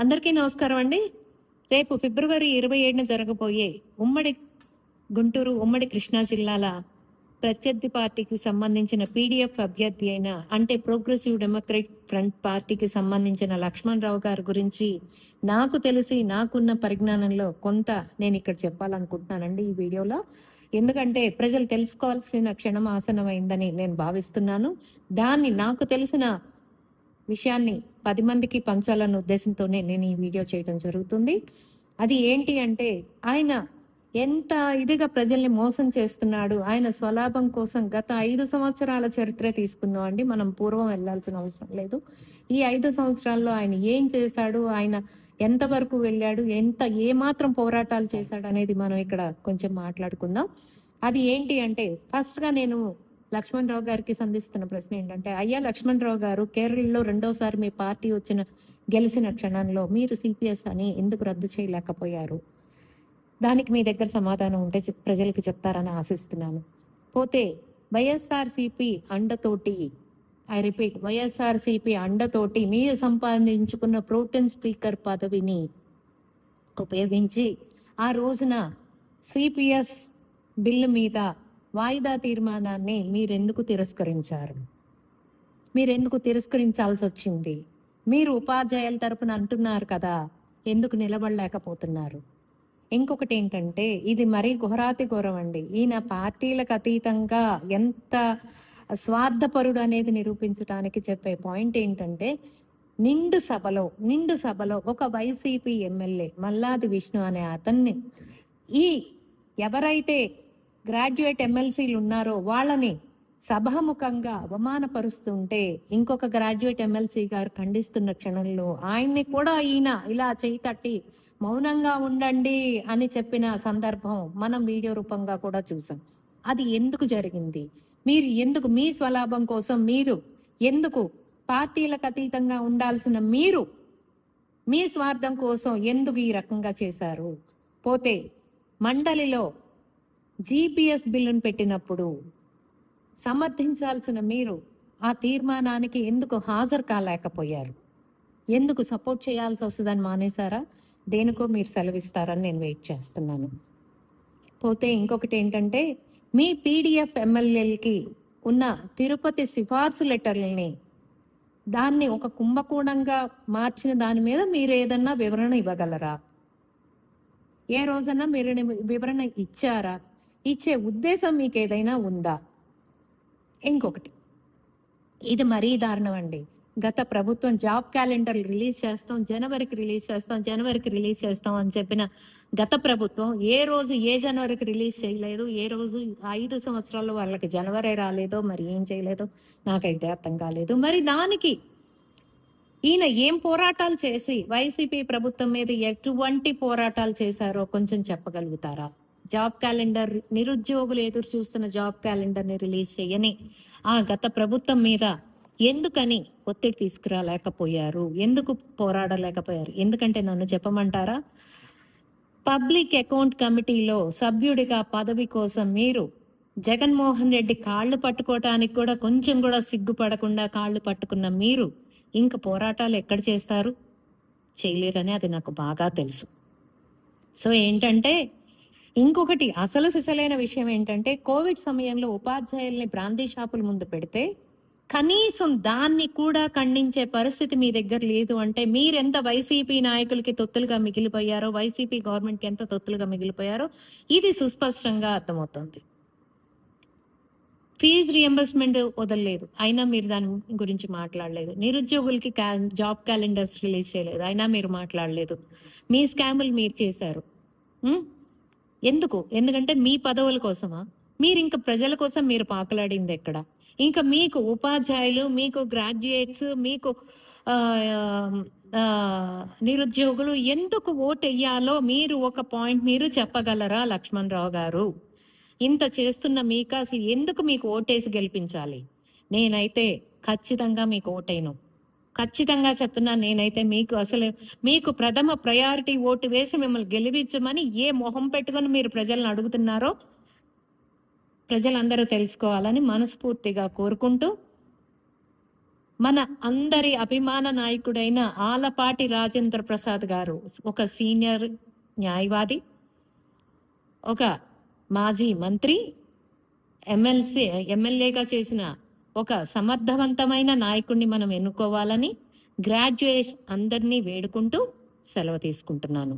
అందరికీ నమస్కారం అండి. రేపు ఫిబ్రవరి 27న జరగబోయే ఉమ్మడి గుంటూరు, ఉమ్మడి కృష్ణా జిల్లాల ప్రత్యర్థి పార్టీకి సంబంధించిన పీడీఎఫ్ అభ్యర్థి అయిన అంటే ప్రోగ్రెసివ్ డెమోక్రటిక్ ఫ్రంట్ పార్టీకి సంబంధించిన లక్ష్మణ్ రావు గారి గురించి నాకు తెలిసి నాకున్న పరిజ్ఞానంలో కొంత నేను ఇక్కడ చెప్పాలనుకుంటున్నానండి ఈ వీడియోలో. ఎందుకంటే ప్రజలు తెలుసుకోవాల్సిన క్షణం ఆసన్నమైందని నేను భావిస్తున్నాను. దాన్ని నాకు తెలిసిన విషయాన్ని 10 మందికి పంచాలన్న ఉద్దేశంతోనే నేను ఈ వీడియో చేయడం జరుగుతుంది. అది ఏంటి అంటే ఆయన ఎంత ఇదిగా ప్రజల్ని మోసం చేస్తున్నాడు. ఆయన స్వలాభం కోసం గత 5 సంవత్సరాల చరిత్ర తీసుకుందాం అండి. మనం పూర్వం వెళ్ళాల్సిన అవసరం లేదు. ఈ 5 సంవత్సరాల్లో ఆయన ఏం చేశాడు, ఆయన ఎంతవరకు వెళ్ళాడు, ఏమాత్రం పోరాటాలు చేశాడు అనేది మనం ఇక్కడ కొంచెం మాట్లాడుకుందాం. అది ఏంటి అంటే ఫస్ట్ గా నేను లక్ష్మణ్ రావు గారికి సంధిస్తున్న ప్రశ్న ఏంటంటే, అయ్యా లక్ష్మణ్ రావు గారు, కేరళలో రెండోసారి మీ పార్టీ గెలిచిన క్షణంలో మీరు సిపిఎస్ అని ఎందుకు రద్దు చేయలేకపోయారు? దానికి మీ దగ్గర సమాధానం ఉంటే ప్రజలకు చెప్తారని ఆశిస్తున్నాను. పోతే వైఎస్ఆర్సిపి అండతోటి, ఐ రిపీట్, వైఎస్ఆర్సిపి అండతోటి మీరు సంపాదించుకున్న ప్రోటెన్ స్పీకర్ పదవిని ఉపయోగించి ఆ రోజున సిపిఎస్ బిల్లు మీద వాయిదా తీర్మానాన్ని మీరెందుకు తిరస్కరించారు? మీరెందుకు తిరస్కరించాల్సి వచ్చింది? మీరు ఉపాధ్యాయుల తరపున అంటున్నారు కదా, ఎందుకు నిలబడలేకపోతున్నారు? ఇంకొకటి ఏంటంటే, ఇది మరీ ఘోరాతి ఘోరం అండి. ఈయన పార్టీలకు అతీతంగా ఎంత స్వార్థపరుడు అనేది నిరూపించడానికి చెప్పే పాయింట్ ఏంటంటే, నిండు సభలో ఒక వైసీపీ ఎమ్మెల్యే మల్లాది విష్ణు అనే అతన్ని ఎవరైతే గ్రాడ్యుయేట్ ఎమ్మెల్సీలు ఉన్నారో వాళ్ళని సభాముఖంగా అవమానపరుస్తుంటే ఇంకొక గ్రాడ్యుయేట్ ఎమ్మెల్సీ గారు ఖండిస్తున్న క్షణంలో ఆయన్ని కూడా ఈయన ఇలా చేయి తట్టి మౌనంగా ఉండండి అని చెప్పిన సందర్భం మనం వీడియో రూపంగా కూడా చూసాం. అది ఎందుకు జరిగింది? మీరు ఎందుకు మీ స్వలాభం కోసం మీరు ఎందుకు పార్టీలకు అతీతంగా ఉండాల్సిన మీరు మీ స్వార్థం కోసం ఎందుకు ఈ రకంగా చేశారు? పోతే మండలిలో జిపిఎస్ బిల్లును పెట్టినప్పుడు సమర్థించాల్సిన మీరు ఆ తీర్మానానికి ఎందుకు హాజరు కాలేకపోయారు? ఎందుకు సపోర్ట్ చేయాల్సి వస్తుందని మానేశారా? దేనికో మీరు సెలవిస్తారని నేను వెయిట్ చేస్తున్నాను. పోతే ఇంకొకటి ఏంటంటే, మీ పీడిఎఫ్ ఎమ్మెల్యేలకి ఉన్న తిరుపతి సిఫార్సు లెటర్లని దాన్ని ఒక కుంభకోణంగా మార్చిన దాని మీద మీరు ఏదన్నా వివరణ ఇవ్వగలరా? ఏ రోజన్నా మీరు వివరణ ఇచ్చారా? ఇచ్చే ఉద్దేశం మీకు ఏదైనా ఉందా? ఇంకొకటి, ఇది మరీ దారుణం అండి. గత ప్రభుత్వం జాబ్ క్యాలెండర్ రిలీజ్ చేస్తాం, జనవరికి రిలీజ్ చేస్తాం అని చెప్పిన గత ప్రభుత్వం ఏ రోజు ఏ జనవరికి రిలీజ్ చేయలేదు. ఏ రోజు 5 సంవత్సరాల్లో వాళ్ళకి జనవరి రాలేదో మరి ఏం చేయలేదో నాకైతే అర్థం కాలేదు. మరి దానికి ఈయన ఏం పోరాటాలు చేసి వైసీపీ ప్రభుత్వం మీద ఎటువంటి పోరాటాలు చేశారో కొంచెం చెప్పగలుగుతారా? జాబ్ క్యాలెండర్, నిరుద్యోగులు ఎదురు చూస్తున్న జాబ్ క్యాలెండర్ ని రిలీజ్ చేయని ఆ గత ప్రభుత్వం మీద ఎందుకని ఒత్తిడి తీసుకురాలేకపోయారు? ఎందుకు పోరాడలేకపోయారు? ఎందుకంటే నన్ను చెప్పమంటారా, పబ్లిక్ అకౌంట్ కమిటీలో సభ్యుడిగా పదవి కోసం మీరు జగన్మోహన్ రెడ్డి కాళ్ళు పట్టుకోవటానికి కూడా కొంచెం కూడా సిగ్గుపడకుండా కాళ్ళు పట్టుకున్న మీరు ఇంక పోరాటాలు ఎక్కడ చేస్తారు? చేయలేరని అది నాకు బాగా తెలుసు. సో ఏంటంటే, ఇంకొకటి అసలు సిసలైన విషయం ఏంటంటే, కోవిడ్ సమయంలో ఉపాధ్యాయుల్ని బ్రాందీ షాపుల ముందు పెడితే కనీసం దాన్ని కూడా ఖండించే పరిస్థితి మీ దగ్గర లేదు అంటే మీరెంత వైసీపీ నాయకులకి తొత్తులుగా మిగిలిపోయారో, వైసీపీ గవర్నమెంట్కి ఎంత తొత్తులుగా మిగిలిపోయారో ఇది సుస్పష్టంగా అర్థమవుతుంది. ఫీజు రియంబర్స్మెంట్ వదలలేదు, అయినా మీరు దాని గురించి మాట్లాడలేదు. నిరుద్యోగులకి జాబ్ క్యాలెండర్స్ రిలీజ్ చేయలేదు, అయినా మీరు మాట్లాడలేదు. మీ స్కాములు మీరు చేశారు. ఎందుకు? ఎందుకంటే మీ పదవుల కోసమా? మీరు ఇంకా ప్రజల కోసం మీరు పాకలాడింది ఎక్కడ? ఇంకా మీకు ఉపాధ్యాయులు, మీకు గ్రాడ్యుయేట్స్, మీకు నిరుద్యోగులు ఎందుకు ఓటు వేయాలో మీరు ఒక పాయింట్ మీరు చెప్పగలరా లక్ష్మణ్ రావు గారు? ఇంత చేస్తున్న మీకు అసలు ఎందుకు మీకు ఓటేసి గెలిపించాలి? నేనైతే ఖచ్చితంగా మీకు ఓటైను. ఖచ్చితంగా చెప్తున్నా, నేనైతే మీకు ప్రథమ ప్రయారిటీ ఓటు వేసి మిమ్మల్ని గెలిపించమని ఏ మొహం పెట్టుకుని మీరు ప్రజలను అడుగుతున్నారో ప్రజలందరూ తెలుసుకోవాలని మనస్ఫూర్తిగా కోరుకుంటూ మన అందరి అభిమాన నాయకుడైన ఆలపాటి రాజేంద్ర ప్రసాద్ గారు ఒక సీనియర్ న్యాయవాది, ఒక మాజీ మంత్రి, ఎమ్మెల్యేగా చేసిన ఒక సమర్థవంతమైన నాయకుడిని మనం ఎన్నుకోవాలని గ్రాడ్యుయేట్ అందరినీ వేడుకుంటూ సెలవు తీసుకుంటున్నాను.